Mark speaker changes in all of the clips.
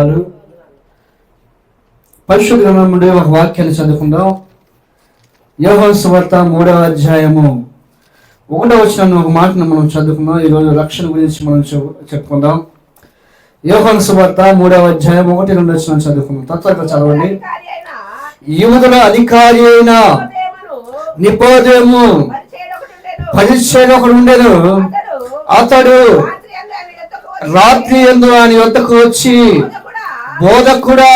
Speaker 1: వందనాలు. పరిశుద్ధ గ్రంథం నుండి ఒక వాక్యాన్ని చదువుకుందాం. యోహాను సువార్త 3వ అధ్యాయము 1వ వచనం ఒక మాటను మనం చదువుకుందాం. ఈరోజు రక్షణ గురించి మనం చెప్పుకుందాం. యోహాను సువార్త 3వ అధ్యాయం 1-2 వచనం చదువుకుందాం. తత్వగా చదవండి. యూదుల అధికారి అయిన నికోదేము పరిచయుడు ఒకడు ఉండెను. అతడు రాత్రి యందు ఆయన వద్దకు వచ్చి, బోధకుడా,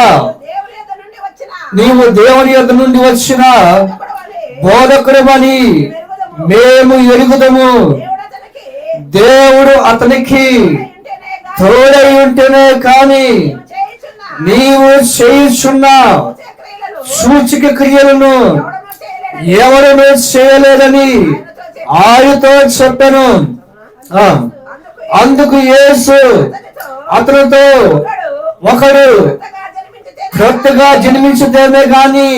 Speaker 1: నీవు దేవుని యొద్ద నుండి వచ్చిన బోధకుడవని మేము ఎరుగుదము. దేవుడు అతనికి తోడై ఉంటేనే కాని నీవు చేయుచున్న సూచక క్రియలను ఎవడనూ చేయలేదని ఆయనతో చెప్పెను. అందుకు యేసు అతనితో, ఒకడు క్రొత్తగా జన్మించదేమే గాని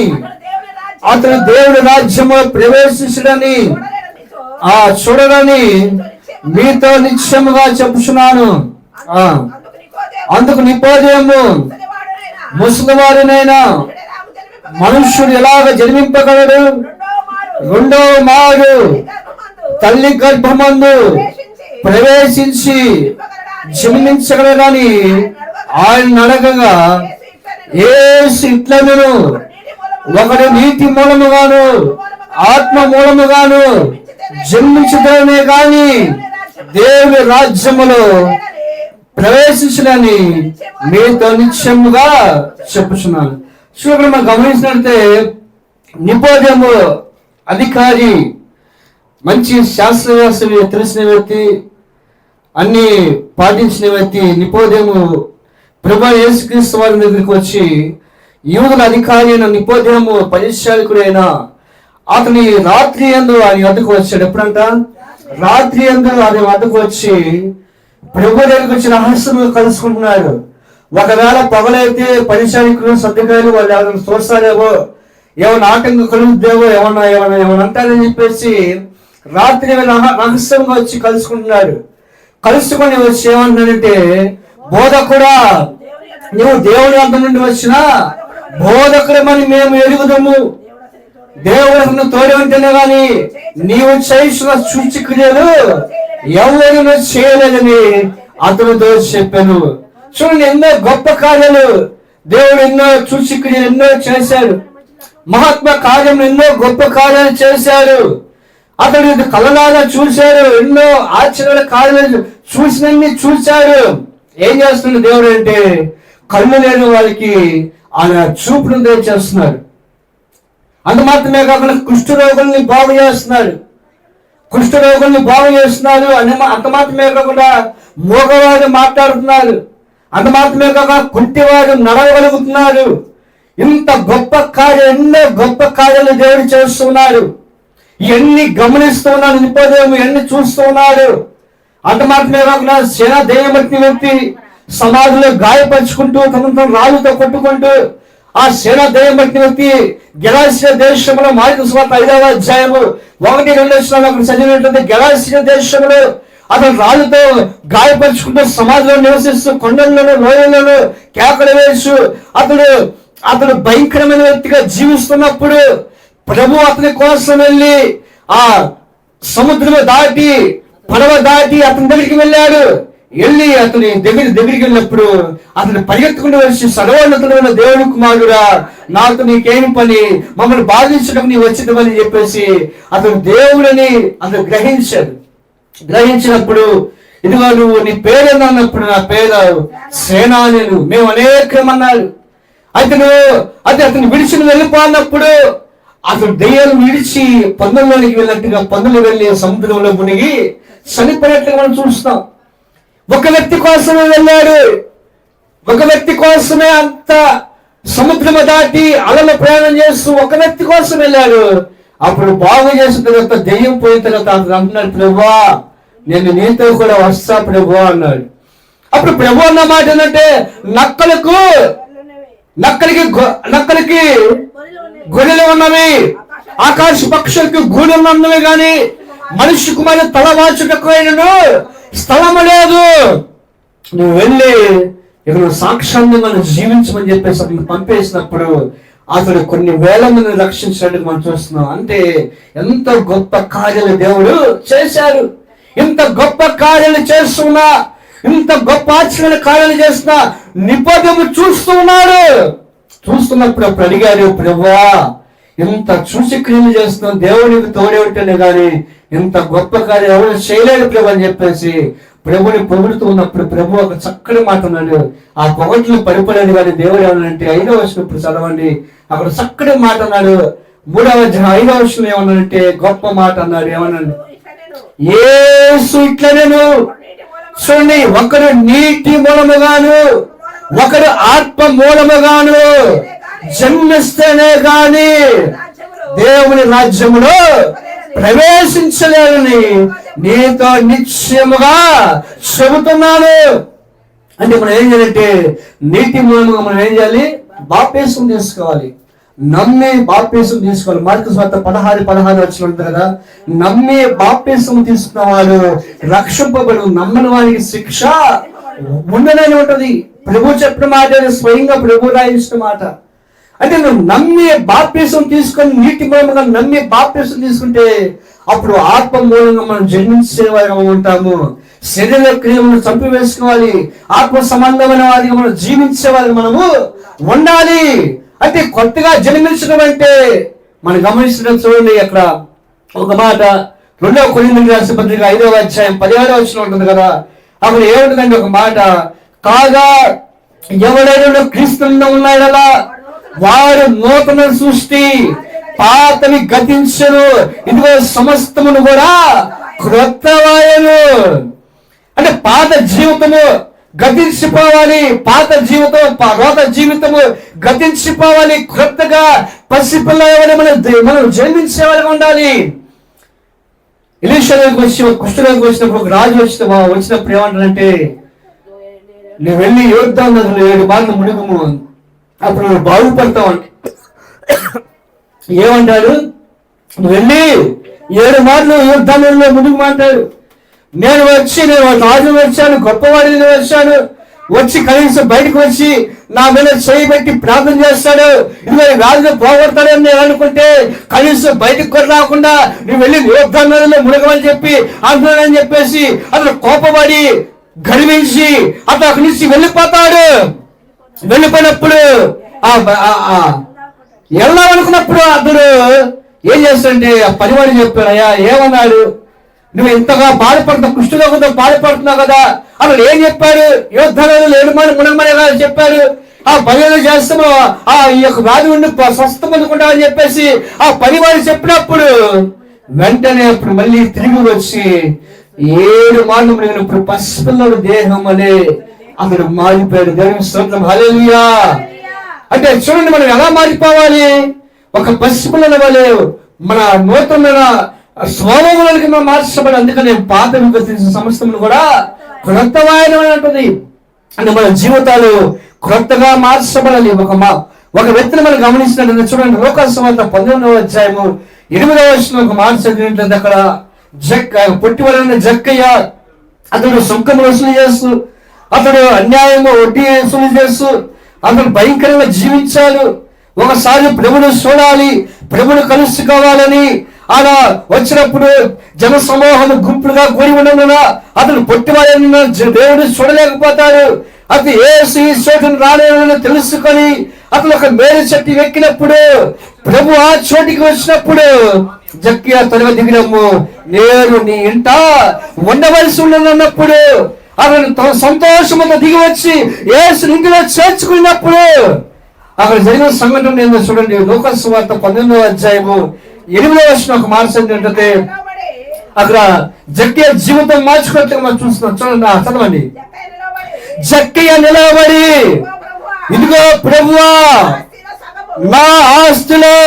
Speaker 1: అతను దేవుడి రాజ్యము ప్రవేశించడని చూడరని మీతో నిశ్చయముగా చెప్పుచున్నాను. అందుకు నికోదేము, ముసలివారినైనా మనుష్యుడు ఎలాగ జన్మింపగలడు? రెండో మారు తల్లి గర్భమందు ప్రవేశించి జన్మించగలడని ఆయన అడగగా, యేసు ఇట్లనెను, ఒకడు నీతి మూలముగాను ఆత్మ మూలముగాను జన్మించడమే గాని దేవుని రాజ్యములో ప్రవేశించడని మీతో నిశ్చయముగా చెప్పుచున్నాను. చూడండి, మనం గమనించినట్లయితే నికోదేము అధికారి, మంచి శాస్త్రవేత్త, తెలిసిన వ్యక్తి, అన్ని పాటించిన వ్యక్తి. నికోదేము ప్రభువైన యేసుక్రీస్తు వారి దగ్గరికి వచ్చి, యూదుల అధికారి అయిన నికోదేము పరిచారకుడైన అతని రాత్రి యందు ఆయన వద్దకు వచ్చాడు. ఎప్పుడంట? రాత్రి యందు ఆయన వద్దకు వచ్చి ప్రభు దగ్గరికి వచ్చి రహస్యంగా కలుసుకుంటున్నాడు. ఒకవేళ పగలైతే పరిచారకులు, సర్దిగాయలు వాళ్ళు ఎవరైనా చూస్తారేమో, ఏమైనా ఆటంకం కలుగుద్దేమో, ఏమన్నా అంటారని చెప్పేసి రాత్రి రహస్యంగా వచ్చి కలుసుకుంటున్నాడు. కలుసుకొని వచ్చి ఏమంటున్నాడంటే, బోధకుడా, నువ్వు దేవుని వద్ద నుండి వచ్చిన బోధకుడమని మేము ఎరుగుదము. దేవుడు తోడి ఉంటేనే గాని నీవు చేసిన సూచక్రియలు ఎవరైనా చేయలేదని అతనితో చెప్పాను. చూడండి, ఎన్నో గొప్ప కార్యాలు దేవుడు, ఎన్నో సూచక్రియలు ఎన్నో చేశాడు. మహాత్మ కార్యం ఎన్నో గొప్ప కార్యాలు చేశాడు. అతడు కళ్ళలాగా చూశాడు. ఎన్నో ఆశ్చర్య కార్యాలు చూసినన్ని చూశాడు. ఏం చేస్తున్నాడు దేవుడు అంటే, కళ్ళు లేని వాళ్ళకి ఆయన చూపును దయచేస్తున్నాడు. అంత మాత్రమే కాకుండా కుష్ఠరోగుల్ని బాగు చేస్తున్నాడు. అంత మాత్రమే కాకుండా మోగవాడు మాట్లాడుతున్నాడు. అంత మాత్రమే కాకుండా కుంటివాడు నడవగలుగుతున్నాడు. ఇంత గొప్ప కార్యం, ఎన్నో గొప్ప కార్యాలు దేవుడు చేస్తున్నాడు. ఇవన్నీ గమనిస్తూ ఉన్నాడు నికోదేము, ఇవన్నీ చూస్తూ ఉన్నాడు. అంత మాత్రమే కాకుండా సేనా దెయ్యమట్టిన వ్యక్తి సమాధిలో గాయపరుచుకుంటూ తనతో రాళ్ళతో కొట్టుకుంటూ ఆ సేనా దెయ్యమట్టిన వ్యక్తి గెరాసియా దేశంలో మార్కు సువార్త 5వ అధ్యాయము 1-2 చదివినట్లయితే, గెరాసియా దేశంలో అతను రాళ్ళతో గాయపరుచుకుంటూ సమాధిలో నివసిస్తూ కొండల్లోనూ లోయల్లోనూ కేకలు వేస్తూ అతడు భయంకరమైన వ్యక్తిగా జీవిస్తున్నప్పుడు ప్రభు అతని కోసం వెళ్ళి ఆ సముద్రము దాటి పడవ దాటి అతని దగ్గరికి వెళ్ళాడు. వెళ్ళి అతని దగ్గరికి వెళ్ళినప్పుడు అతను పరిగెత్తుకుంటూ వచ్చి, సర్వోన్నతుడైన దేవుని కుమారుడా, నాకు నీకేమి పని? మమ్మల్ని బాధించడం నీ వచ్చిందని చెప్పేసి అతను దేవుడని అతను గ్రహించినప్పుడు, ఇదిగో నువ్వు నీ పేరేనన్నప్పుడు, నా పేరు సేనానులు, మేము అనేకమన్నాడు. అతను విడిచి వెళ్ళిపోయినప్పుడు అతను దెయ్యాలు విడిచి పందుల్లోనికి వెళ్ళినట్టుగా పందులు వెళ్ళి సముద్రంలో మునిగి చనిపోయినట్టుగా మనం చూస్తాం. ఒక వ్యక్తి కోసమే వెళ్ళాడు. ఒక వ్యక్తి కోసమే అంత సముద్రము దాటి అలలు ప్రయాణం చేస్తూ ఒక వ్యక్తి కోసం వెళ్ళాడు. అప్పుడు బాగు చేసిన తర్వాత, దెయ్యం పోయిన తర్వాత అతను అంటున్నాడు, ప్రభువా, నేను నీతో కూడా వస్తా ప్రభువా అన్నాడు. అప్పుడు ప్రభు అన్న మాట ఏంటంటే, నక్కలకి గొర్రెలు ఉన్నవి, ఆకాశ పక్షులకు గూడెలు ఉన్నవి, కానీ మనిషి కుమారు తల వాచుటకు స్థలము లేదు. నువ్వు వెళ్ళి ఇక్కడ సాక్ష్యాన్ని మనం జీవించమని చెప్పేసి అతను పంపేసినప్పుడు అతడు కొన్ని వేల మందిని రక్షించినట్టు మనం చూస్తున్నాం. అంటే ఎంత గొప్ప కార్యాలు దేవుడు చేశారు. ఇంత గొప్ప కార్యాలు చేస్తున్నా, ఇంత గొప్ప ఆశ్చర్య కార్యాలు చేస్తున్నా నిపదము చూస్తున్నాడు. చూస్తున్నప్పుడు అప్పుడు అడిగారు, ప్రభువా ఇంత చూసి క్రియలు చేస్తున్నాం, దేవునికి తోడే ఉంటేనే కానీ ఇంత గొప్ప కార్యం ఎవరు చేయలేడు ప్రభు అని చెప్పేసి ప్రభుని పొగుడుతూ ఉన్నప్పుడు ప్రభు ఒక చక్కటి మాట అన్నాడు. ఆ పొగట్లు పడిపోలేదు కానీ దేవుడు ఏమన్నాడంటే 5వ వచనం ఇప్పుడు చదవండి. అక్కడ చక్కటి మాట అన్నాడు. 3వ అధ్యాయం 5వ వచనం ఏమన్నాడంటే గొప్ప మాట అన్నాడు. ఏమన్నాడు? యేసు ఇట్లనేను చూడండి, ఒకడు నీటి మూలముగాను ఒకడు ఆత్మ మూలముగాను జన్మిస్తేనే గాని దేవుని రాజ్యములో ప్రవేశించలేదని నీతో నిశ్చయముగా చెబుతున్నాను. అంటే మనం ఏం చేయాలంటే నీటి మూలముగా మనం ఏం చేయాలి? బాప్తిసం తీసుకోవాలి. నమ్మి బాప్తిసం తీసుకోవాలి. మార్కు సువార్త 16 వచ్చిన కదా, నమ్మి బాప్తిసం తీసుకున్న వాడు రక్షింపబడు, నమ్మని వారికి శిక్ష ఉండనని ఉంటది. ప్రభు చెప్పిన మాట, స్వయంగా ప్రభు రాయించిన మాట. అంటే నువ్వు నమ్మి బాప్తిసం తీసుకొని నీటి మూలంగా నమ్మి బాప్తిసం తీసుకుంటే అప్పుడు ఆత్మ మూలంగా మనం జన్మించే వారిగా ఉంటాము. శరీర క్రియలను చంపివేసుకోవాలి. ఆత్మ సంబంధమైన వారిగా మనం జీవించే వారిగా మనము ఉండాలి. అంటే కొత్తగా జన్మించడం అంటే మనం గమనించడం చూడండి. అక్కడ ఒక మాట 2వ కొరింథీయులకు రాసిన పత్రిక 5వ అధ్యాయం 17వ వచనం ఉంటుంది కదా. అక్కడ ఏముంటుందంటే ఒక మాట, కాగా ఎవడైనా క్రీస్తులో ఉన్నాడలా వారు నూతన సృష్టి, పాతవి గతించను, ఇదిగో సమస్తమును కూడా క్రొత్తవాయను. అంటే పాత జీవితము గతించిపోవాలి, పాత జీవితం రోత జీవితము గతించిపోవాలి, క్రొత్తగా పసిపిల్లలని మనం జన్మించేవాళ్ళగా ఉండాలి. ఎలీషాకి వచ్చి కుష్ఠరోగి వచ్చినప్పుడు ఒక రాజు వచ్చినప్పుడు ఏమంటారంటే, నువ్వు వెళ్ళి యోర్దాను నదిలో 7 మార్లు మునుగుము, అప్పుడు నువ్వు బాగుపడతావు అంటే ఏమంటాడు? నువ్వు వెళ్ళి 7 మార్లు యోర్దాను నదిలో మునుగుమంటాడు. నేను రాజు వచ్చాను, గొప్పవాడిని వచ్చాను, వచ్చి కనీసం బయటకు వచ్చి నా మీద చేయబెట్టి ప్రార్థన చేస్తాడు, ఇదిగో రాజుగా పోగొడతాడని నేను అనుకుంటే కనీసం బయటకు కూడా రాకుండా నువ్వు వెళ్ళి యోర్దాను నదిలో మునగమని చెప్పి అంటున్నాడని చెప్పేసి అతను కోపపడి గర్వించి అతను అక్కడి నుంచి వెళ్ళిపోతాడు. వెళ్ళిపోయినప్పుడు వెళ్ళాలనుకున్నప్పుడు అతడు ఏం చేస్తాడంటే ఆ పనివాడు చెప్పాడు, అయ్యా ఏమన్నాడు, నువ్వు ఇంతగా బాధపడుతున్నావు, కుష్ఠరోగంతో బాధపడుతున్నావు కదా. అతడు ఏం చెప్పాడు? యోర్దాను 7 మార్లు మునగమని చెప్పాడు. ఆ పని చేస్తాము ఈ యొక్క వ్యాధి ఉండి స్వస్థ పొందుకుంటామని చెప్పేసి ఆ పనివాడు చెప్పినప్పుడు వెంటనే అప్పుడు మళ్ళీ తిరిగి వచ్చి 7 మార్లు మునిగినప్పుడు పసిపిల్లడు దేహం అనే అతడు మారిపోయాడు. దేవుని స్తోత్రం, హల్లెలూయా. అంటే చూడండి, మనం ఎలా మారిపోవాలి? ఒక పసిపిల్లల వలె మన నూతన స్వభావాలకి మనం మార్చబడి, అందుకని పాత వికసించిన సమస్తమును కూడా క్రొత్తవాయనం అంటుంది. అంటే మన జీవితాలు క్రొత్తగా మార్చబడాలి. ఒక వ్యక్తిని మనం గమనించినట్టు చూడండి, లోకాసు సువార్త 19వ అధ్యాయము 8వ వచనం ఒక మాట చదివినట్లయితే అక్కడ పొట్టివాడైన జక్కయ్య అతడు సుంకం వసూలు చేస్తూ, అతడు అన్యాయము వడ్డీ వసూలు చేస్తూ అతడు భయంకరంగా జీవించాడు. ఒకసారి ప్రభుని చూడాలి, ప్రభుని కలుసుకోవాలని అలా వచ్చినప్పుడు జన సమూహం గుంపులుగా కూడి ఉన్నందున అతను పొట్టివాడైన దేవుడిని చూడలేకపోతాడు. అది ఏసు ఈ చోటును రాలేదని తెలుసుకొని అతను ఒక మేలు చెట్టు ఎక్కినప్పుడు ప్రభు ఆ చోటికి వచ్చినప్పుడు జక్కయ్య త్వరగా దిగినమ్ము, నేను నీ ఇంట ఉండవలసి ఉన్నప్పుడు అతను తన సంతోషంతో దిగి వచ్చి యేసు ఇంటిలో చేర్చుకున్నప్పుడు అక్కడ జరిగిన సంఘటన ఏందో చూడండి. లోకాసు సువార్త 19వ అధ్యాయము 8వ వచనం ఒక మాట ఏంటంటే అక్కడ జక్కయ్య జీవితం మార్చుకోవట్లేదు మనం చూస్తున్నాం. చూడండి, చదవండి. జక్కయ్య నిలబడి, ఇదిగో ప్రభువా నా ఆస్తిలో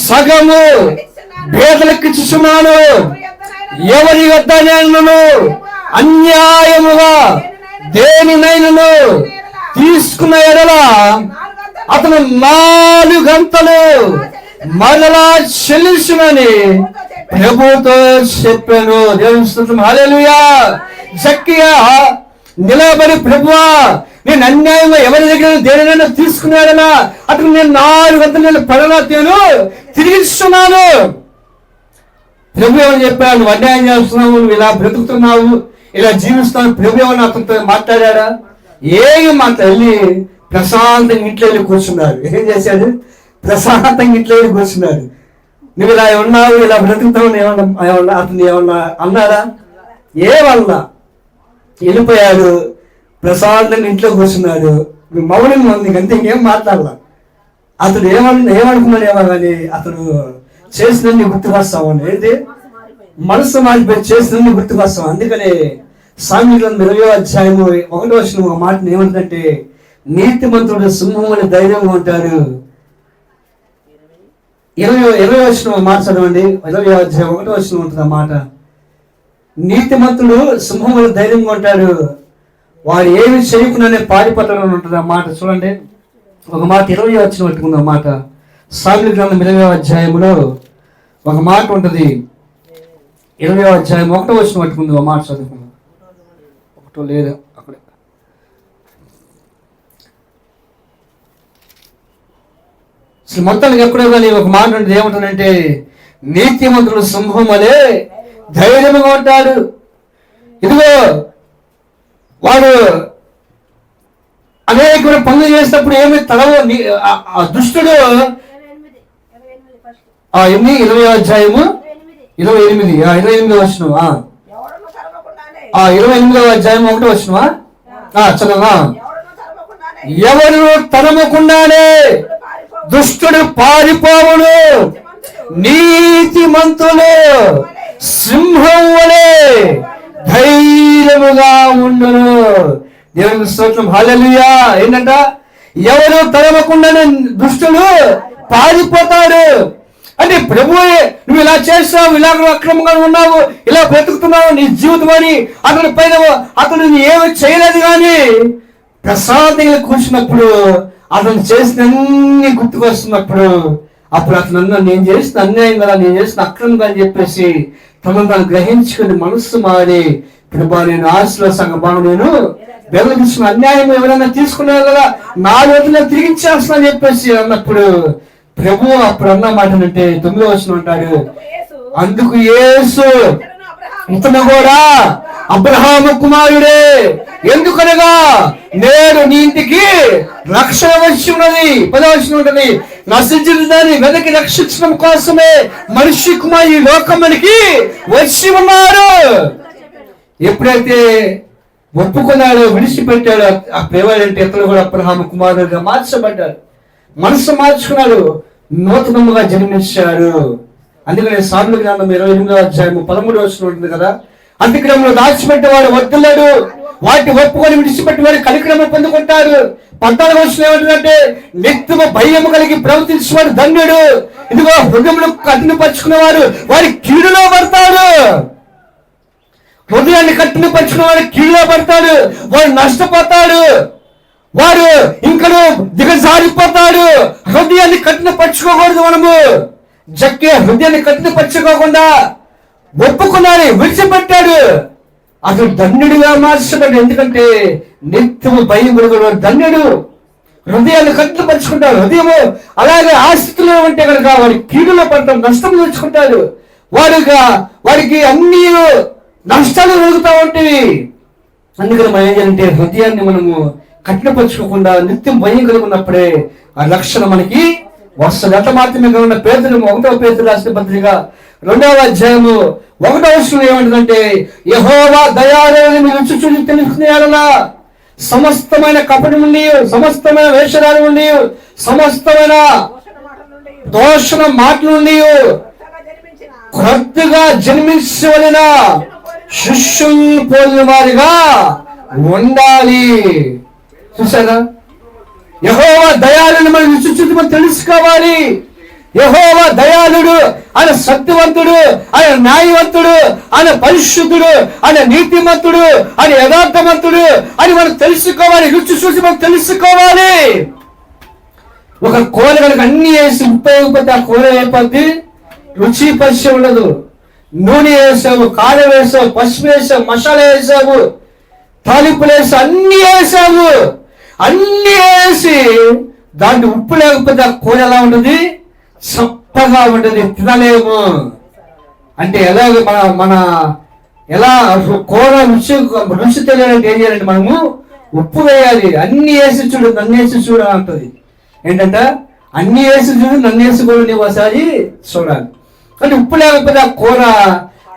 Speaker 1: సగము పేదలకు ఇచ్చుచున్నాను, ఎవరి వద్ద నేను అన్యాయముగా దేనినైనను తీసుకున్న ఎడల అతను 4 గంటలు మరలా చెల్లించునని ప్రభుతో చెప్పాను. దేవుని స్తుతి, హల్లెలూయా. జక్కయ్య నిలబడి, ప్రభువా నేను అన్యాయంగా ఎవరి దగ్గర దేనినైనా తీసుకున్నాడనా అతను నేను 400 నెలల పడలాను తిరిగిస్తున్నాను. ప్రభు ఏమని చెప్పాడు? నువ్వు అన్యాయం చేస్తున్నావు, నువ్వు ఇలా బ్రతుకుతున్నావు, ఇలా జీవిస్తున్నావు. ప్రభు ఏమన్నా అతనితో మాట్లాడా? ఏమి వెళ్ళి ప్రశాంతంగా ఇంట్లో వెళ్ళి కూర్చున్నాడు. ఏం చేశాడు? ప్రశాంతంగా ఇంట్లో వెళ్ళి కూర్చున్నాడు. నువ్వు ఇలా ఉన్నావు, ఇలా బ్రతుకుతావు ఏమన్నా అతను ఏమన్నా అన్నాడా? ఏమన్నా వెళ్ళిపోయాడు. ప్రశాంతంగా ఇంట్లో కూర్చున్నాడు. మౌనంగా ఉంది, అంతే, ఇంకేం మాట్లాడాల. అతడు ఏమనుకున్నాడు ఏమో కానీ అతడు చేసినన్ని గుర్తుకొస్తామని. ఏంటి? మనసు మారిపోయి చేసినన్ని గుర్తుకొస్తాం. అందుకనే సామెతల 20వ అధ్యాయము 1వ వచనం ఒక మాటను ఏమంటుందంటే, నీతిమంతుడు సింహం అని ధైర్యంగా ఉంటాడు. 20వ వచనం మాట చదవండి. 20వ అధ్యాయం 1వ వచనం ఉంటుంది ఆ మాట. నీతిమంతుడు సింహం అని ధైర్యంగా ఉంటాడు, వాడు ఏమి చేయకుండానే పారిపోతాడని ఉంటుంది ఆ మాట. చూడండి ఒక మాట 20వ వచనం పట్టుకుంది ఆ మాట. సామెతల గ్రంథం 20వ అధ్యాయంలో ఒక మాట ఉంటుంది. 20వ అధ్యాయం 1వ వచనం పట్టుకుంది ఆ మాట చదువుకుందాం. 1 లేదు అక్కడే. అసలు మొత్తానికి ఎక్కడో కానీ ఒక మాట ఉంటుంది. ఏముంటుందంటే, నీతిమంతుడు సింహం వలె ధైర్యంగా ఉంటాడు. ఇదిగో వాడు అనేక పనులు చేసినప్పుడు ఏమి తలవ దుష్టుడు. 20వ అధ్యాయము 28 28వ వచనం. 28వ అధ్యాయం 1వ వచనమా? చదవా. ఎవరు తరమకుండానే దుష్టుడు పారిపోవును, నీతిమంతులు సింహం వలె ధైర్యముగా ఉండును. దేవునికి స్తోత్రం, హల్లెలూయా. ఏంటంట? ఎవరు తరమకుండానే దుష్టుడు పారిపోతాడు. అంటే ప్రభువే నువ్వు ఇలా చేస్తావు, ఇలా అక్రమంగా ఉన్నావు, ఇలా బ్రతుకుతున్నావు, నీ జీవితం అని అతని పైన అతను ఏమి చేయలేదు. కానీ ప్రశాంతంగా కూర్చున్నప్పుడు అతను చేసినన్ని గుర్తుకొస్తున్నప్పుడు అప్పుడు అతను నేను చేసిన అన్యాయం కదా, నేను చేసిన అక్రమం అని చెప్పేసి తను గ్రహించుకుని మనస్సు మారి, ప్రభా నేను ఆశలో సంగబాను నేను వెల్లడించిన అన్యాయం ఎవరైనా తీసుకున్నారు కదా, నా రోజుల్లో తిరిగిచ్చేస్తున్నా అని చెప్పేసి అన్నప్పుడు ప్రభు అప్పుడు అన్న మాట అంటే 9వ వచనం అంటాడు, అందుకు యేసు ఇతను కూడా అబ్రహాము కుమారుడే, ఎందుకనగా నేడు నీ ఇంటికి రక్షణ వచ్చి ఉన్నది. 10వ వచనం ఉంటుంది, నశించిన దాన్ని వెనక్కి రక్షించడం కోసమే మనిషి కుమారు ఈ లోకమునికి వచ్చి ఉన్నారు. ఎప్పుడైతే ఒప్పుకున్నాడో, విడిచిపెట్టాడు ఆ ప్రేవాడంటే ఇతను కూడా అబ్రహాము కుమారుడుగా మార్చబడ్డాడు, మనసు మార్చుకున్నాడు, నూతనముగా జన్మించాడు. అందుకనే సామెతల గ్రంథం 28వ అధ్యాయము 13వ వచనం ఉంటుంది కదా, అతిక్రమంలో దాచిపెట్టేవాడు వర్ధిల్లాడు, వాటిని ఒప్పుకొని విడిచిపెట్టేవాడు కనికరము పొందుకుంటాడు. 14వ వచనం ఏమంటుందంటే, నిత్యము భయము కలిగి ప్రవర్తించేవాడు ధన్యుడు, ఇదిగో హృదయములు కఠినపరుచుకునేవాడు వారి కీడులో పడతాడు. హృదయాన్ని కఠినపరుచుకునేవాడు కీడులో పడతాడు, వాడు నష్టపోతాడు, వాడు ఇంకను దిగజారిపోతాడు. హృదయాన్ని కఠినపరచుకోకూడదు. మనము జక్కే హృదయాన్ని కఠినపరచుకోకుండా ఒప్పుకున్నాడు, విడిచిపెట్టాడు, అతడు ధన్యుడిగా మార్చబడ్డాడు. ఎందుకంటే నిత్యము భయం కలుగుతాడు ధన్యుడు. హృదయాన్ని కఠినపరుచుకుంటాడు. హృదయము అలాగే ఆసక్తిలో ఉంటే కనుక వాడి కీడులో పడతాడు, నష్టం తెచ్చుకుంటాడు, వాడికి అన్ని నష్టాలు కలుగుతూ ఉంటాయి. అందుకని మనం ఏం చేయాలంటే హృదయాన్ని మనము కఠినపరుచుకోకుండా నిత్యం భయం కలుగున్నప్పుడే ఆ లక్షణ మనకి వస్తుంది. అట్లా మాత్రమే కాకుండా పేతురు 1వ పేతురు రాసిన పత్రిక 2వ అధ్యాయము 1వ వచనం ఏమంటుందంటే, యెహోవా దయాళువుని మీరు రుచి చూసి తెలుసుకునేలా సమస్తమైన కపటి నుండి, సమస్తమైన వేషధాల నుండి, సమస్తమైన దోషణ మాటల నుండి కొత్తగా జన్మించవలెన శిష్యుల్ని పోలిన వారిగా ఉండాలి. చూసారా? యెహోవా దయాళుని మనం రుచి మనం తెలుసుకోవాలి. యెహోవా దయాళుడు, ఆయన సత్యవంతుడు, ఆయన న్యాయవంతుడు, ఆయన పరిశుద్ధుడు, ఆయన నీతిమంతుడు, ఆయన యథార్థవంతుడు అని మనం తెలుసుకోవాలి. రుచి చూసి మనం తెలుసుకోవాలి. ఒక కూర కనుక అన్ని వేసి ఉపయోగపడితే ఆ కూర అయిపోద్ది, రుచి పరిచయం ఉండదు. నూనె వేసావు, కారం వేసావు, పసుపు వేసావు, మసాలా వేసావు, తాలింపులు వేసావు, అన్ని వేసావు, అన్ని వేసి దాంట్లో ఉప్పు లేకపోతే ఆ కూర ఎలా ఉంటుంది? చప్పగా ఉంటుంది, తినలేము. అంటే ఎలాగ మన ఎలా కూర రుచి తెలియాలంటే ఏం చేయాలంటే మనము ఉప్పు వేయాలి. అన్ని వేసి చూడు, నన్ను వేసి చూడ అంటుంది. ఏంటంటే అన్ని వేసి చూడు, నన్ను వేసి కూడా నువ్వు ఒకసారి చూడాలి. అంటే ఉప్పు లేకపోతే ఆ కూర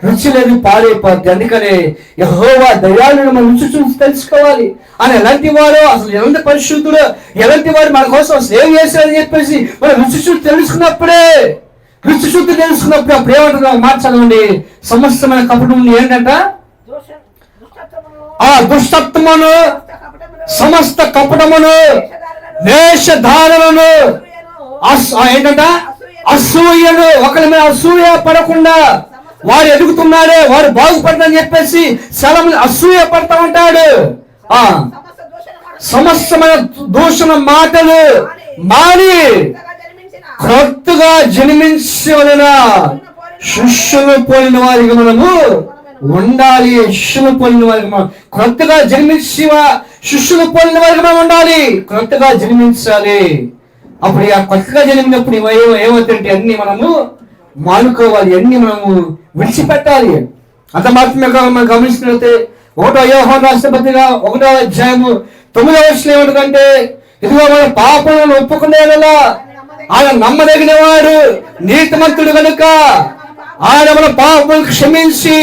Speaker 1: రుచి లేదు, పాడైపోద్ది. అందుకనే యెహోవా దయాళుడు మనం రుచి చూసి తెలుసుకోవాలి. ఆయన ఎలాంటి వాడు, అసలు ఎలాంటి పరిశుద్ధుడు, ఎలాంటి వాడు మన కోసం అసలు ఏం చేశారని చెప్పేసి మనం రుచి చూసి తెలుసుకున్నప్పుడే అప్పుడు ఏమంటున్నా మాట చదవండి. సమస్తమైన కపటం ఏంటంట? ఆ దుష్టత్వమును, సమస్త కపటమును, వేషధారణను, ఏంటంట? అసూయను. ఒకరి మీద అసూయ పడకుండా వాడు ఎదుగుతున్నాడే, వాడు బాగుపడతాని చెప్పేసి చాలా మంది అసూయ పడతా ఉంటాడు. సమస్తమైన దూషణ మాటలు మాని క్రొత్తగా జన్మించిన శిష్యులు పోలిన వారికి మనము ఉండాలి. శిష్యులు పోలిన వారికి మనం క్రొత్తగా జన్మించి శిష్యులు పోలిన వారికి మనం ఉండాలి, క్రొత్తగా జన్మించాలి. అప్పుడు ఆ కొత్తగా జన్మినప్పుడు ఏమవుతుంటే అన్ని మనము మానుకోవాలి, అన్ని మనము విడిచిపెట్టాలి. అంత మాత్రమే మనం గమనించినట్లయితే 1వ యోహాను రాసిన పత్రిక 1వ అధ్యాయము 9వ వచనం ఏమిటంటే, ఇదిగో మన పాపములను ఒప్పుకునేలా ఆయన నమ్మదగిన వాడు, నీతిమంతుడు కనుక ఆయన మన పాపములను క్షమించి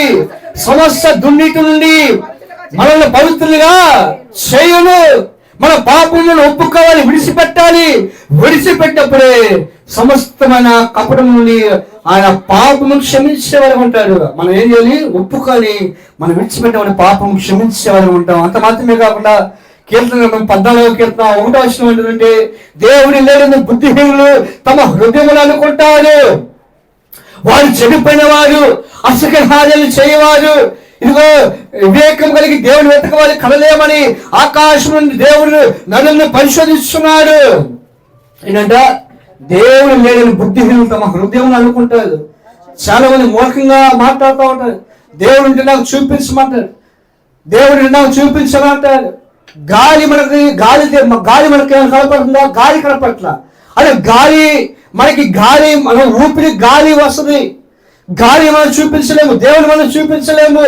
Speaker 1: సమస్త దుర్నీతి నుండి మనల్ని పవిత్రులుగా చేయును. మన పాపములను ఒప్పుకోవాలి, విడిచిపెట్టాలి. విడిచిపెట్టినప్పుడే సమస్తమైన కపటం నుండి ఆయన పాపమును క్షమించేవారు ఉంటాడు. మనం ఏం చేయాలి? ఒప్పుకొని మనం విడిచిపెట్టే పాపం క్షమించేవారు ఉంటాం. అంత మాత్రమే కాకుండా కీర్తన 14వ కీర్తన 1వ వచనం ఏంటంటే, దేవుడి లేని బుద్ధిహీనులు తమ హృదయములు అనుకుంటారు, వారు చెడిపోయిన వారు, అసహ్యహార్యాలు చేయవారు. ఇదిగో వివేకం కలిగి దేవుడు వెతకవాలి, కలలేమని ఆకాశం నుండి దేవుడు నదులను పరిశోధిస్తున్నాడు. ఏంటంట? దేవుడు లేని బుద్ధిహీనులు తమ హృదయం అనుకుంటారు. చాలా మంది మూర్ఖంగా మాట్లాడుతూ ఉంటారు. దేవుడు అంటే నాకు చూపించమంటారు, దేవుడు నాకు చూపించమంటారు. గాలి మనకి కనపడుతుందా? గాలి కనపట్ల. అదే గాలి మన ఊపిరి గాలి వస్తుంది, గాలి మనం చూపించలేము, దేవుడు మనం చూపించలేము.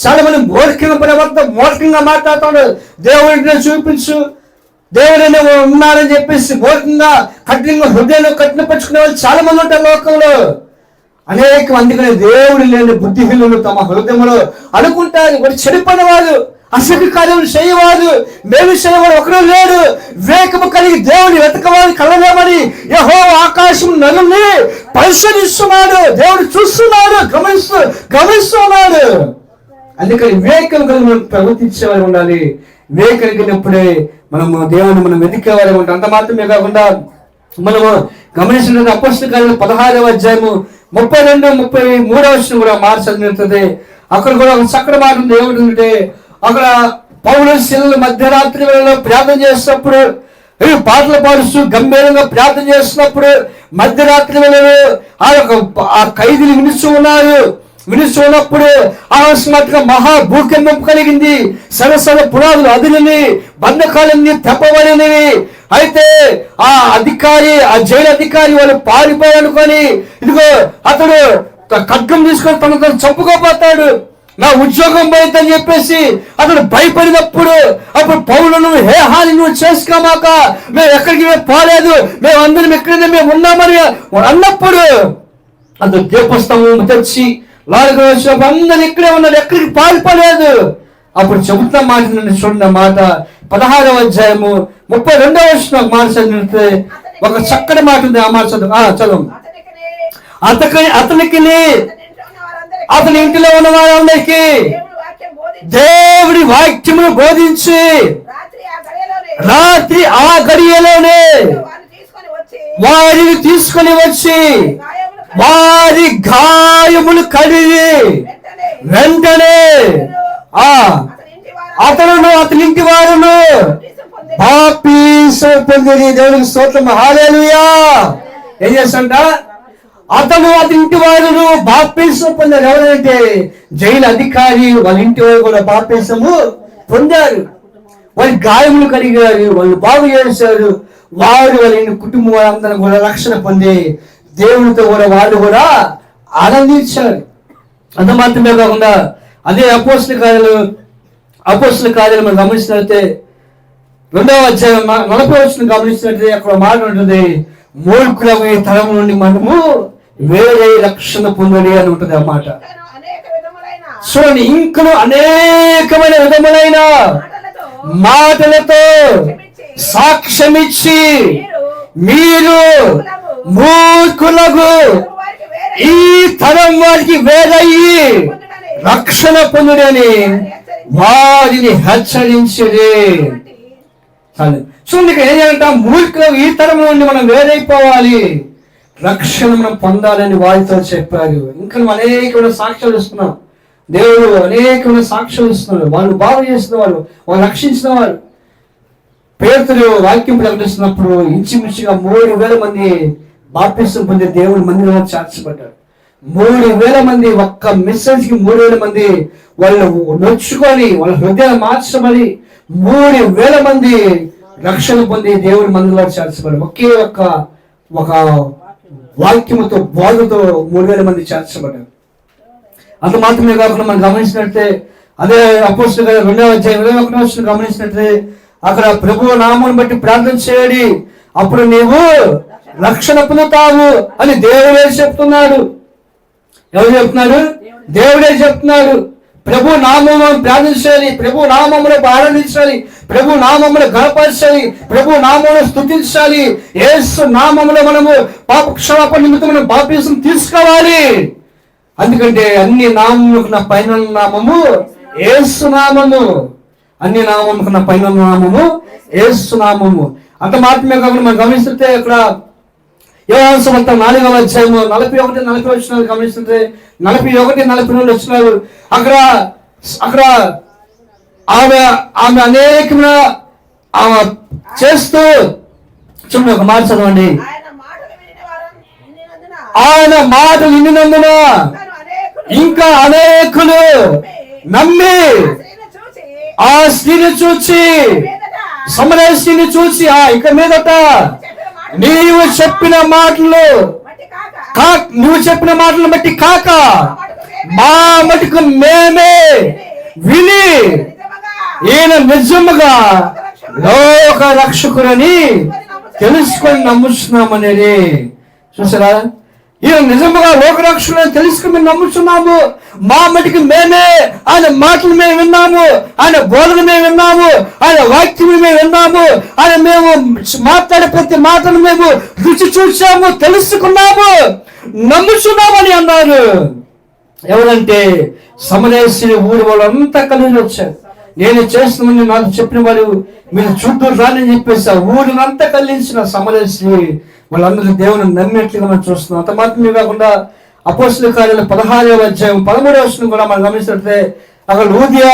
Speaker 1: చాలా మంది మూర్ఖంగా మాట్లాడుతున్నాడు. దేవుడిని చూపించు, దేవుడు ఉన్నారని చెప్పేసి మూర్ఖంగా కఠినంగా హృదయంలో కఠినపరుచుకునే వాళ్ళు చాలా మంది ఉంటారు లోకంలో. అనేక మందికి దేవుడు లేని బుద్ధిహీనులు తమ హృదయంలో అనుకుంటారు. వాడు చెడిపోయిన వాడు, అసలు కార్యములు చేయవాడు, మేలు చేయవాడు ఒకరు లేడు. వివేకము కలిగి దేవుని వెతకవాడు, కలలేమని యెహోవా ఆకాశం నలుని పరిశీలిస్తున్నాడు. దేవుడు చూస్తున్నాడు, గమనిస్తున్నాడు. అందుకని వివేకం కలిగి మనం ప్రవర్తించేవారు ఉండాలి. వివేకం కలిగినప్పుడే మనము దేవుని మనం వెతికేవారు ఉంటాం. అంత మాత్రమే కాకుండా మనము గమనించిన అపోస్తల కార్యాలు 16వ అధ్యాయము 32-33వ వచనం కూడా మార్చబడుతుంది. అక్కడ కూడా ఒక చక్కటి మాట ఉంది. ఏమిటంటే, అక్కడ పౌలు శిలలు మధ్యరాత్రి వేళలో ప్రార్థన చేసినప్పుడు, పాటలు పాడుస్తూ గంభీరంగా ప్రార్థన చేస్తున్నప్పుడు మధ్యరాత్రి వేళలో ఆ ఖైదీలు వినిస్తున్నప్పుడు అకస్మాత్తుగా మహా భూకంపం కలిగింది. సరసర పునాదులు అదిలిని, బంధకాలన్నీ తెప్పబడినవి. అయితే ఆ జైలు అధికారి వాళ్ళు పారిపోయానుకొని, ఇదిగో అతడు ఖడ్గం తీసుకొని తనతో చంపుకోపోతాడు, నా ఉద్యోగం పోయిందని చెప్పేసి అతడు భయపడినప్పుడు, అప్పుడు పౌలును హే హాని నువ్వు చేసుకోమాక, మేము ఎక్కడికి పోలేదు, మేము అందరం ఎక్కడైనా మేము ఉన్నామని అన్నప్పుడు అతను దీపస్తంభం తెచ్చి లారీలో వచ్చినప్పుడు అందరు ఇక్కడే ఉన్నారు, ఎక్కడికి పారిపోలేదు. అప్పుడు చెబుతున్న మాట చూడండి, మాట 16వ అధ్యాయము 32వ వచనం మాట చదివితే ఒక చక్కటి మాట ఉంది. ఆ మాట చదువు. అతనికి అతని ఇంటిలో ఉన్న వారందరికీ దేవుడి వాక్యమును బోధించి రాత్రి ఆ గడియలోనే వారిని తీసుకొని వచ్చి వారి గాయములు కడిగి వెంటనే అతని ఇంటి వారును బాప్తిసం పొందిరి. దేవునికి స్తోత్రం, హల్లెలూయా. ఏం చేస్తాంట? అతని ఇంటి వారును బాప్తిసం పొందారు. ఎవరంటే జైలు అధికారి వాళ్ళ ఇంటి వారు కూడా బాప్తిసము పొందారు. వారి గాయములు కడిగారు, వాళ్ళు బాగు చేశారు. వాళ్ళ కుటుంబం అందరూ కూడా రక్షణ పొంది దేవునితో కూడా వాళ్ళు కూడా ఆనందించారు. అంత మాత్రమే కాకుండా అదే అపోస్తల కార్యాలు మనం గమనించినట్లయితే 2వ అధ్యాయం 40వ వచనం గమనించినట్లయితే అక్కడ మాట ఉంటుంది, మూర్ఖులమైన తరం నుండి మనము వేరే రక్షణ పొందడి అని ఉంటుంది ఆ మాట. చూడండి, ఇంకను అనేకమైన విధములైన మాటలతో సాక్ష్యమిచ్చి మీరు మూర్ఖులకు ఈ తరం వారికి వేరయ్యి రక్షణ పొందుడి అని వారిని హెచ్చరించడే. చూడండి, ఏం చేయాలంట, మూర్ఖులకు ఈ తరం నుండి మనం వేరైపోవాలి, రక్షణ మనం పొందాలని వారితో చెప్పారు. ఇంకా అనేకమైన సాక్ష్యాలు ఇస్తున్నాం, దేవుడు అనేకమైన సాక్ష్యాలు ఇస్తున్నారు. వాళ్ళు బాగు చేసిన వాళ్ళు, వాళ్ళు రక్షించిన వాళ్ళు. పేతురు వాక్యం ప్రకటిస్తున్నప్పుడు ఇంచుమించుగా 3,000 మంది బాప్తిసం పొందే దేవుడు మందిరంలో చేర్చబడ్డారు. 3,000 మంది, ఒక్క మెసేజ్ కి 3,000 మంది వాళ్ళు నొచ్చుకొని వాళ్ళ హృదయాలు మార్చబడి 3,000 మంది రక్షణ పొంది దేవుడి మందిరంలో చేర్చబడ్డారు. ఒకే ఒక వాక్యముతో బోధతో 3,000 మంది చేర్చబడ్డారు. అంత మాత్రమే కాకుండా మనం గమనించినట్లయితే అదే అపోస్తలుల కార్యాలు 2వ అధ్యాయం 21వ వచనం గమనించినట్లయితే అక్కడ ప్రభువు నామమును బట్టి ప్రార్థన చేయడి, అప్పుడు నీవు రక్షణ పొందుతావు అని దేవుడే చెప్తున్నాడు. ఎవరు చెప్తున్నాడు? దేవుడే చెప్తున్నాడు. ప్రభు నామమును ప్రార్థించాలి, ప్రభు నామమును ఆరాధించాలి, ప్రభు నామమును గణపరచాలి, ప్రభు నామమును స్తుతించాలి. యేసు నామములో మనము పాప క్షమాపణ నిమిత్తము బాప్తిసం తీసుకోవాలి. అందుకంటే అన్ని నామములకు నా పైన నామము యేసు నామము, అన్ని నామములకు నా పైన నామము యేసు నామము. అంత మాత్రమే కాకుండా మనం గమనిస్తుంటే అక్కడ యోహాను సువార్త 4వ అధ్యాయము 41-40 వచనాలు గమనిస్తుంటే 41-42 వచనాలు అక్కడ ఆమె అనేకమైన చేస్తూ చూడండి, ఒక మాట చదవండి. ఆయన మాటలు వినినందున ఇంకా అనేకులు నమ్మి ఆ స్త్రీని చూచి, సమరయ స్త్రీని చూసి, ఇక మీదట నువ్వు చెప్పిన మాటలు బట్టి కాక మా మటుకు మేమే విని ఈయన నిజముగా లోక రక్షకుడని తెలుసుకొని నమ్ముతున్నామనేది. చూసారా, ఈయన నిజముగా లోకరక్షకుడని తెలుసుకుని మేము నమ్ముతున్నాము. మా మటుకు మేమే ఆయన మాటలు మేము విన్నాము, ఆయన బోధన మేము విన్నాము, ఆయన వాక్యం మేము విన్నాము, ఆయన మేము మాట్లాడే ప్రతి మాటను మేము రుచి చూసాము, తెలుసుకున్నాము, నమ్ముచున్నామని అన్నారు. ఎవరంటే సమరయ ఊరి వాళ్ళు అంతా కలిసి వచ్చారు. నేను చేస్తున్నామని నాకు చెప్పిన వారు మీరు చుట్టూ రాని చెప్పేసి ఆ ఊరినంతా కలిసిన సమరయ వాళ్ళందరూ దేవుని నమ్మినట్లుగా మనం చూస్తున్నాం. అంత మాత్రమే కాకుండా అపోస్తలుల కార్యాలు 16వ అధ్యాయం 13వ వచనం కూడా మనం గమనిస్తే అక్కడ లూదియా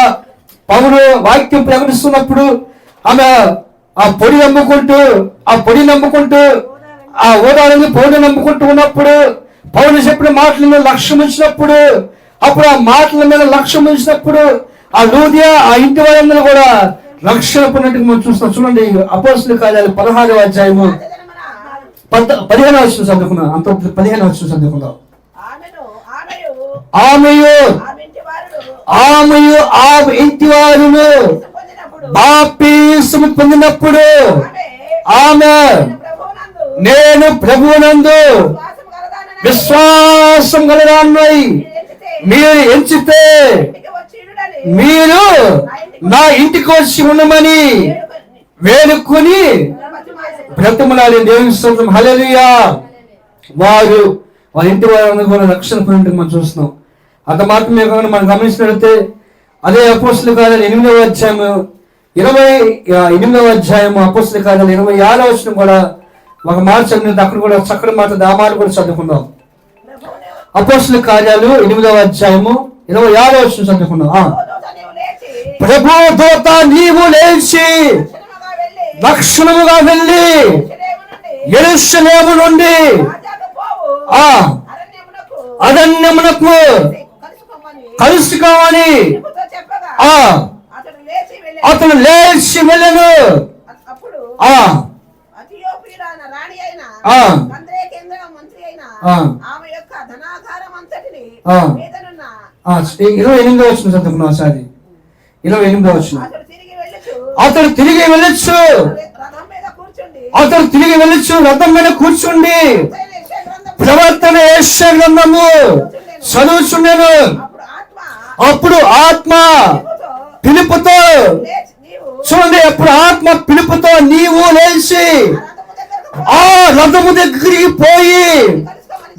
Speaker 1: పౌలు వాక్యం ప్రకటిస్తున్నప్పుడు ఆమె ఆ పొడి నమ్ముకుంటూ ఆ ఓదాలని పౌలు నమ్ముకుంటూ ఉన్నప్పుడు, పౌలు చెప్పిన మాటల మీద లక్ష్యం ఉంచినప్పుడు, అప్పుడు ఆ మాటల మీద లక్ష్యం ఉంచినప్పుడు ఆ లూదియా ఆ ఇంటి వారందరూ కూడా రక్షణ పొందినట్టుగా మనం చూస్తాం. చూడండి, అపోస్తలుల కార్యాలు 16వ అధ్యాయము 15వ వచనం చదువుకున్నాం. అంత 15వ వచనం చదువుకుందాం. ఆమెయు ఆ ఇంటి వారును బాప్తిసము పొందినప్పుడు ఆమె నేను ప్రభువునందు విశ్వాసం గలదాన్నై మీరు ఎంచితే మీరు నా ఇంటికి వచ్చి ఉండమని వేడుకొని బ్రతిమలాడి దేవుని స్తోత్రం. హల్లెలూయా. వారి ఇంటి వారిని కూడా రక్షణ పొందినట్టు మనం చూస్తున్నాం. అంత మాత్రమే కాకుండా మనం గమనించినట్లయితే అదే అపోస్తలుల కార్యాలు 8వ అధ్యాయము అపోస్తలుల కార్యాలు 26వ వచనం కూడా ఒక మాట చదివినట్టు అక్కడ కూడా చక్కటి మాట, ఆ మాట కూడా చదువుకుందాం. అపోస్తలుల కార్యాలు 8వ అధ్యాయము 26వ వచనం చదువుకుందాం. ప్రభు దూత నీవు లేచి లక్షణముగా వెళ్ళి యెరూషలేము నుండి అరణ్యమునకు కలుసుకోమని అతడు లేచి వెళ్ళను. ఇరవై 28వ వచనం చదువుకున్నాం ఒకసారి. 28వ వచనం. అతడు తిరిగి వెళ్ళొచ్చు, అతడు తిరిగి వెళ్ళొచ్చు రథం మీద కూర్చుండి ప్రవర్తన యెషయా గ్రంథము చదువుచుండెను. అప్పుడు ఆత్మ పిలుపుతో, చూడండి, అప్పుడు ఆత్మ పిలుపుతో నీవు లేచి ఆ రథము దగ్గరికి పోయి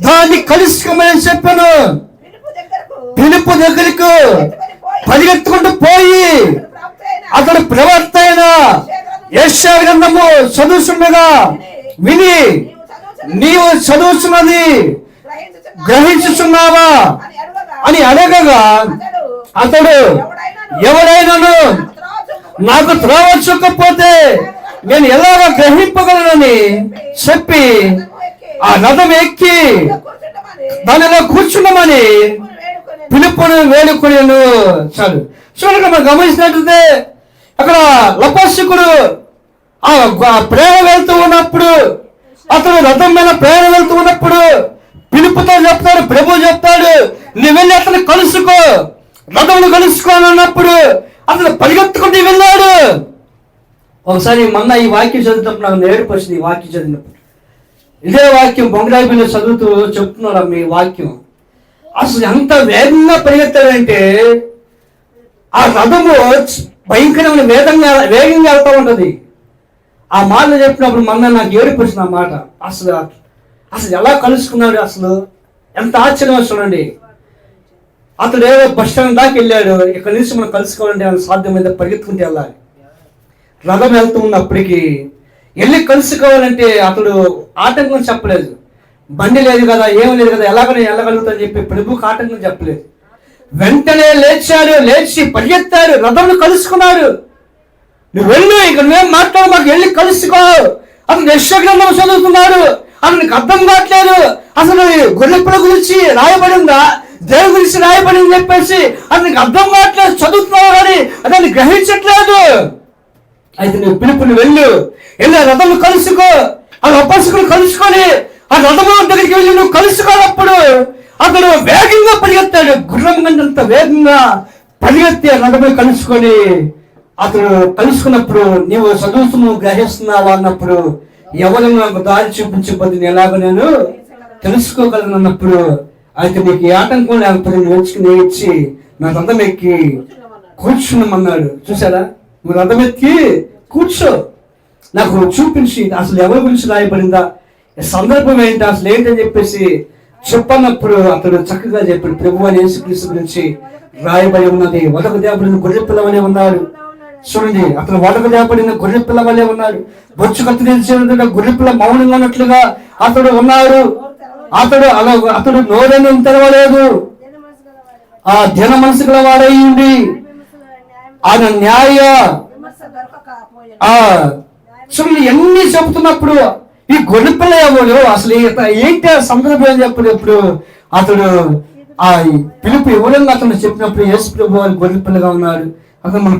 Speaker 1: దాన్ని కలుసుకోమని చెప్పాను. పిలుపు దగ్గరకు పరిగెత్తుకుంటూ పోయి అతడు ప్రవర్త అయిన యెషయా గ్రంథము చదువుచుండగా విని నీవు చదువుచున్నది గ్రహించుచున్నావా అని అడగగా అతడు ఎవరైనాను నాకు త్రోవ చూపకపోతే నేను ఎలాగ గ్రహింపగలనని చెప్పి ఆ రథం ఎక్కి దానిలో కూర్చున్నామని పిలుపుని వేడుకొనేను. చాలు. చూడగా మనం గమనించినట్లయితే అక్కడ లపస్సుకుడు ఆ ప్రేమ వెళ్తూ ఉన్నప్పుడు, అతను రథం మీద ప్రేమ వెళ్తూ ఉన్నప్పుడు పిలుపుతో చెప్తాడు, ప్రభు చెప్తాడు నువ్వు వెళ్ళి అతను కలుసుకో, రథమును కలుసుకో అన్నప్పుడు అతను పరిగెత్తుకుంటూ వెళ్ళాడు. ఒకసారి మొన్న ఈ వాక్యం చదువుతున్నప్పుడు నాకు ఏడుపు వచ్చింది. ఈ వాక్యం చదివినప్పుడు ఇదే వాక్యం బొంగరాయిలో చదువుతూ చెప్తున్నాడు మీ వాక్యం. అసలు ఎంత వేగంగా పరిగెత్తాడంటే ఆ రథము భయంకరమైన వేగంగా వెళ్తూ ఉంటది. ఆ మాటలు చెప్పినప్పుడు మొన్న నాకు ఏడుపు వచ్చింది ఆ మాట. అసలు ఎలా కలుసుకున్నాడు, అసలు ఎంత ఆశ్చర్యం. చూడండి, అతడు ఏదో బస్ స్టాండ్ దాకా వెళ్ళాడు. ఇక్కడ నుంచి మనం కలుసుకోవాలంటే సాధ్యమైతే పరిగెత్తుకుంటూ వెళ్ళాలి. రథం వెళ్తూ ఉన్నప్పటికీ వెళ్ళి కలుసుకోవాలంటే అతడు ఆటంకం చెప్పలేదు. బండి లేదు కదా, ఏం లేదు కదా, ఎలాగనే వెళ్ళగలుగుతాని చెప్పి ప్రభుకి ఆటంకం చెప్పలేదు. వెంటనే లేచాడు, లేచి పరిగెత్తాడు, రథంను కలుసుకున్నాడు. నువ్వు వెళ్ళు, ఇక నువ్వేం మాట్లాడు, మాకు వెళ్ళి కలుసుకో. అతను యెషయా గ్రంథం చదువుతున్నాడు, అతనికి అర్థం కావట్లేదు. అసలు గొర్రెపిల్ల గురించి రాయబడిందా, దేవుని గురించి రాయబడింది చెప్పేసి అతనికి అర్థం కావట్లేదు. చదువుతున్నావు కానీ అతన్ని గ్రహించట్లేదు. అయితే నువ్వు పిలుపుని వెళ్ళి ఆ రథము కలుసుకో, ఆ అపస్సుకుని కలుసుకొని ఆ రథము దగ్గరికి వెళ్ళి నువ్వు కలుసుకోనప్పుడు అతడు వేగంగా పరిగెత్తాడు. గుర్రం కంటే వేగంగా పరిగెత్తి ఆ రథము కలుసుకొని అతడు కలుసుకున్నప్పుడు నీవు చదువుతున్నావు గ్రహిస్తున్నావా అన్నప్పుడు ఎవరు నాకు దారి చూపించబోద్ది ఎలాగో నేను తెలుసుకోగలను అన్నప్పుడు అయితే నీకు ఏ ఆటంకం లేకపోతే నేర్చి నా రథం ఎక్కి కూర్చున్నామన్నాడు. చూసారా, నువ్వు రథం ఎక్కి కూర్చో, నాకు చూపించి అసలు ఎవరి గురించి రాయబడిందా, సందర్భం ఏంటి, అసలు ఏంటని చెప్పేసి చెప్పన్నప్పుడు అతడు చక్కగా చెప్పాడు. ప్రభువు అని యేసుక్రీస్తు గురించి రాయబడి ఉన్నది. వదకు దేవబడిన గొర్రె పిల్ల వలె ఉన్నాడు. చూడండి, అతను వదకు దేవబడిన గొర్రె పిల్ల వలె ఉన్నాడు. బొచ్చు కత్తిరించిన గొర్రె పిల్ల మౌనంగా ఉన్నట్లుగా అతడు ఉన్నాడు. అతడు నోరేను తెరవలేదు. ఆ దిన మనసు గల వాడై ఉండి ఆయన న్యాయ చూడండి ఎన్ని చెబుతున్నప్పుడు ఈ గొర్రెపిల్ల ఎవరు, అసలు ఏంటి ఆ సందర్భం చెప్పినప్పుడు అతడు ఆ పిలుపు ఎవరైనా అతను చెప్పినప్పుడు యేసు ప్రభు వారి గొర్రెపిల్లగా ఉన్నాడు. అతను మన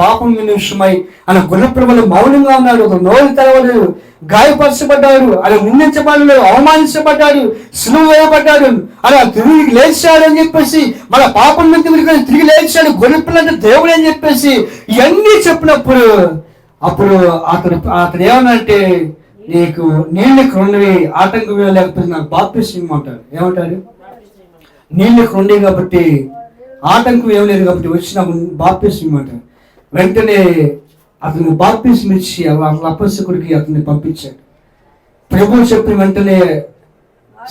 Speaker 1: పాపం విషయమై ఆయన గొర్రెపిల్ల మౌనంగా ఉన్నాడు. అతను నోరు తెరవలేదు, గాయపరచబడ్డాడు, అలా నిందించబడ్డాడు, అవమానించబడ్డాడు, సిలువ వేయబడ్డాడు, అలా తిరిగి లేచాడు అని చెప్పేసి మన పాపం మీద తిరిగి లేచాడు, గొర్రెపిల్ల అంటే దేవుడు అని చెప్పేసి ఇవన్నీ చెప్పినప్పుడు అప్పుడు అతను ఏమన్నంటే నీకు నీళ్ళు క్రొండవి ఆటంకం లేకపోతే నాకు బాప్తిస్మం ఇమ్మంటాడు. ఏమంటాడు? నీళ్ళు క్రొండి కాబట్టి ఆటంకం ఏం లేదు కాబట్టి వచ్చి నాకు బాప్తిస్మం ఇమ్మంటాడు. వెంటనే అతను బాప్తిస్మం ఇచ్చి అపస్సుకుడికి అతన్ని పంపించాడు. ప్రభువు చెప్పిన వెంటనే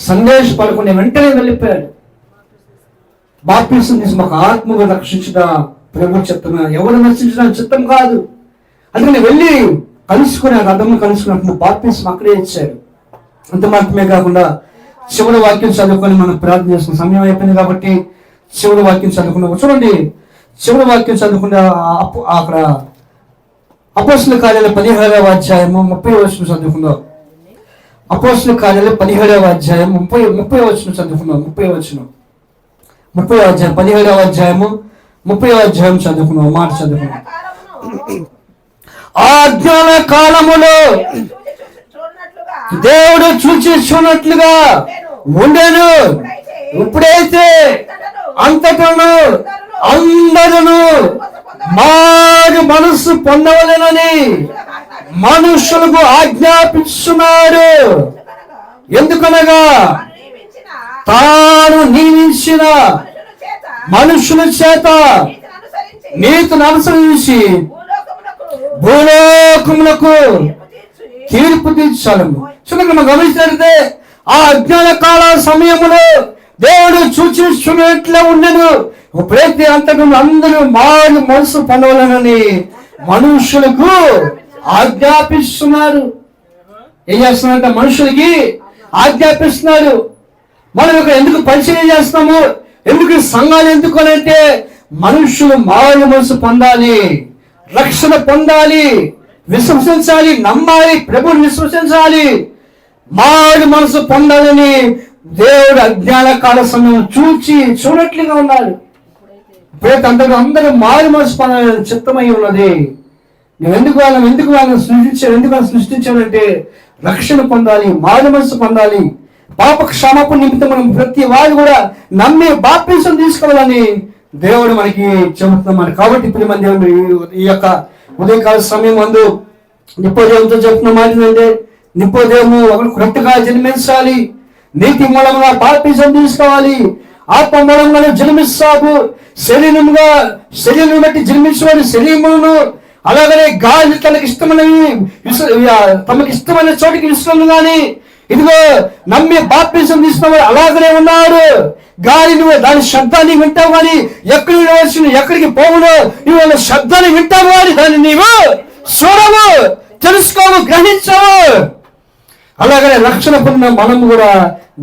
Speaker 1: సందేశపడకుండా వెంటనే వెళ్ళిపోయాడు. బాప్తిస్మం తీసి మాకు ఆత్మగా రక్షించిన ప్రభువు చెప్తున్నా, ఎవరు రక్షించడానికి చిత్తం కాదు. అందుకని వెళ్ళి కలుసుకుని ఆ రథం కలుసుకున్నప్పుడు బాప్తిస్మం అక్కడే ఇచ్చాడు. అంత మాత్రమే కాకుండా చివరి వాక్యం చదువుకొని మనం ప్రార్థన చేసుకున్న సమయం అయిపోయింది కాబట్టి చివరి వాక్యం చదువుకున్నాం. చూడండి, చివరి వాక్యం చదువుకున్న అక్కడ అపోస్తలుల కార్యాలు 17వ అధ్యాయము 30వ వచనం చదువుకుందాం. అపోస్తలుల కార్యాలు 17వ అధ్యాయం 30వ వచనం చదువుకుందాం. 30వ అధ్యాయం 17వ అధ్యాయము 30వ అధ్యాయం చదువుకున్నాం, మాట చదువుకున్నాం. ఆ అజ్ఞాన కాలములో దేవుడు చూచి చూనట్లుగా ఉండేను. ఇప్పుడైతే అంతటను అందరూ మారు మనస్సు పొందవలెనని మనుషులకు ఆజ్ఞాపిస్తున్నాడు. ఎందుకనగా తాను నియమించిన మనుషుల చేత నీతిని అనుసరించి భూలోకములకు తీర్పు తీర్చాలను. చూడండి, మనం గమనించినట్లయితే ఆ అజ్ఞాన కాల సమయంలో దేవుడు సూచిస్తున్నట్లే ఉండను. ప్రతి అంతటా అందరూ మారు మనసు పొందవాలని మనుషులకు ఆజ్ఞాపిస్తున్నారు. ఏం చేస్తున్నారంటే మనుషులకి ఆజ్ఞాపిస్తున్నారు. మనం ఇక్కడ ఎందుకు పరిచయం చేస్తున్నాము, ఎందుకు సంఘాలు ఎందుకు అంటే మనుషులు మారు మనసు పొందాలి, రక్షణ పొందాలి, విశ్వసించాలి, నమ్మాలి, ప్రభువుని విశ్వసించాలి, మారు మనసు పొందాలని దేవుడు అజ్ఞాన కాల సమయం చూడట్లుగా ఉన్నారు. ఇప్పుడైతే అందరూ మారు మనసు పొందాలని చిత్తమై ఉన్నది. నువ్వు ఎందుకు వాళ్ళని సృష్టించాడంటే రక్షణ పొందాలి, మారు మనసు పొందాలి, పాప క్షమాపణ నిమిత్తం మనం ప్రతి వారు కూడా నమ్మి బాప్తిసం తీసుకోవాలని దేవుడు మనకి చెబుతున్నాం. కాబట్టి ఇప్పుడు మన దేవుడు ఈ యొక్క ఉదయకాల సమయం ముందు నిపోదేవుతో చెప్తున్న మాట ఏంటంటే, నిపోదేవు ఒకరు క్రొత్తగా జన్మించాలి, నీతి మూలంగా బాప్తిసం తీసుకోవాలి, ఆత్మ మూలంగా జన్మిస్తావు. శరీరం బట్టి జన్మించేవాడు శరీరమును, అలాగనే గాలి తనకి తమకి ఇష్టమైన చోటికి ఇష్టం కానీ ఇదిగో నమ్మి బాప్తిసం తీసుకున్న అలాగనే ఉన్నారు. గాలి నువ్వు దాని శబ్దాన్ని వింటావు కానీ ఎక్కడికి వెళ్ళవలసిన ఎక్కడికి పోవును, నువ్వు వాళ్ళ శబ్దాన్ని వింటావు కానీ దాన్ని నీవు చూడవు, తెలుసుకోవు, గ్రహించవు. అలాగనే రక్షణ పొందిన మనం కూడా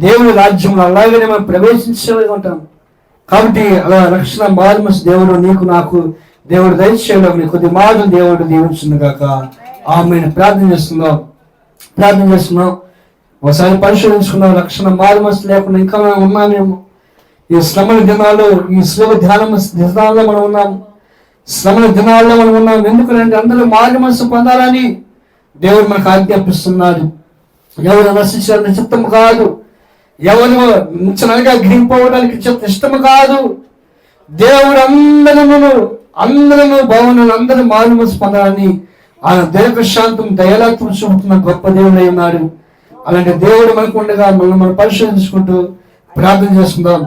Speaker 1: దేవుని రాజ్యంలో అలాగనే మనం ప్రవేశించే ఉంటాం. కాబట్టి అలా రక్షణ మారుమస్ దేవుడు నీకు నాకు దేవుడు దయచేయడం కొద్ది మాటలు దేవుడు దీవించును గాక. ఆమెను ప్రార్థన చేస్తున్నాం. ఒకసారి పరిశోధించుకున్నాం. రక్షణ మారుమస్ లేకుండా ఇంకా మనం ఉన్నామేమో. ఈ శ్రమల దినాలు, ఈ శ్రమ దినాల్లో మనం ఉన్నాం. శ్రమల దినాల్లో మనం ఉన్నాం. ఎందుకంటే అందరూ మారుమనసు పొందాలని దేవుడు మనకు ఆజ్ఞాపిస్తున్నాడు. ఎవరు నశించాలని చిత్తము కాదు, ఎవరు నిచ్చనగా గ్రహింపవడానికి ఇష్టము కాదు. దేవుడు అందరూ బాగున్నాను, అందరూ మారుమనసు పొందాలని ఆయన దీర్ఘశాంతం దయలాత్మ చూపుతున్న గొప్ప దేవుడు అయి ఉన్నాడు. అలాంటి దేవుడు మనకు ఉండగా మనం పరిశోధించుకుంటూ ప్రార్థన చేసుకుందాం.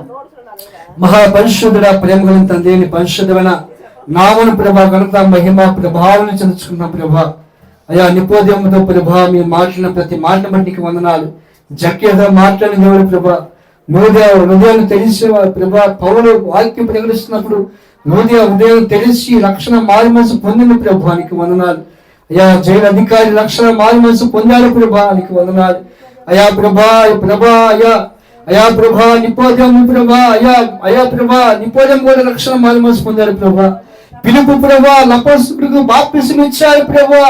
Speaker 1: మహాపరిశుద్ధుడ, ప్రేమ కలిగిన తండ్రి, పరిశుద్ధమైన నామను ప్రభా, ఘనత, మహిమ, ప్రభావం చెందుకున్నాం ప్రభా. అయ్యా నిపోదేముతో ప్రభా మీరు మాట్లాడిన ప్రతి మాట బట్టికి వందనాలు. జక్యగా మాట్లాడిన దేవుడు ప్రభా, హృదయాన్ని తెలిసేవారు ప్రభా. పౌరులు వాక్యం ప్రకటిస్తున్నప్పుడు ఉదయం తెలిసి రక్షణ మారుమనసు పొందిన ప్రభానికి వందనాలు. అయ్యా జైలు అధికారి రక్షణ మారుమనసు పొందారు ప్రభానికి వందనాలు. అయా ప్రభా నిపోదం ప్రభా, అయా ప్రభా నిపోదం కూడా రక్షణ మారుమనసు పొందారు ప్రభా. పిలుపు ప్రభా లపసుకు బాప్తిసం ఇచ్చారు ప్రభా.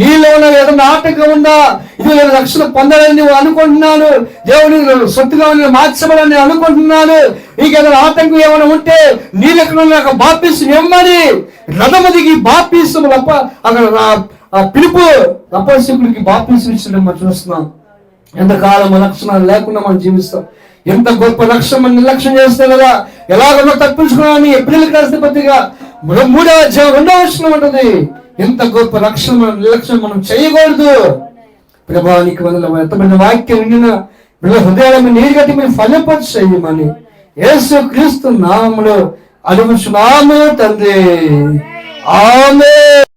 Speaker 1: నీలో ఉన్న ఏదైనా ఆటంకం ఉందా, ఇది రక్షణ పొందాలని నువ్వు అనుకుంటున్నాను, దేవుని సొత్తుగా మార్చబడాలని అనుకుంటున్నాను. నీకు ఏదైనా ఆటంకం ఏమైనా ఉంటే నీళ్ళెక్కడ బాప్తిసం ఇవ్వమని రథము దిగి బాప్తిసం అక్కడ పిలుపు లపసుకుడికి బాప్తిసం ఇచ్చడం మనం చూస్తున్నాం. ఎంతకాలం లక్షణాలు లేకుండా మనం జీవిస్తాం. ఎంత గొప్ప లక్ష్యం మనం నిర్లక్ష్యం చేస్తే కదా ఎలాగో తప్పించుకున్నామని ఏప్రిల్కి రాసిన పత్రిక 3వ అధ్యాయం 2వ వచనం ఉంటుంది. ఎంత గొప్ప రక్షణ మనం నిర్లక్ష్యం మనం చేయకూడదు. ప్రభావానికి ఎంతమంది వాక్యం విన్న హృదయాలను నీరు కట్టి మేము ఫలపరిచి చేయమని యేసు క్రీస్తు నామములో అడుగుచున్నాము తండ్రి. ఆమేన్.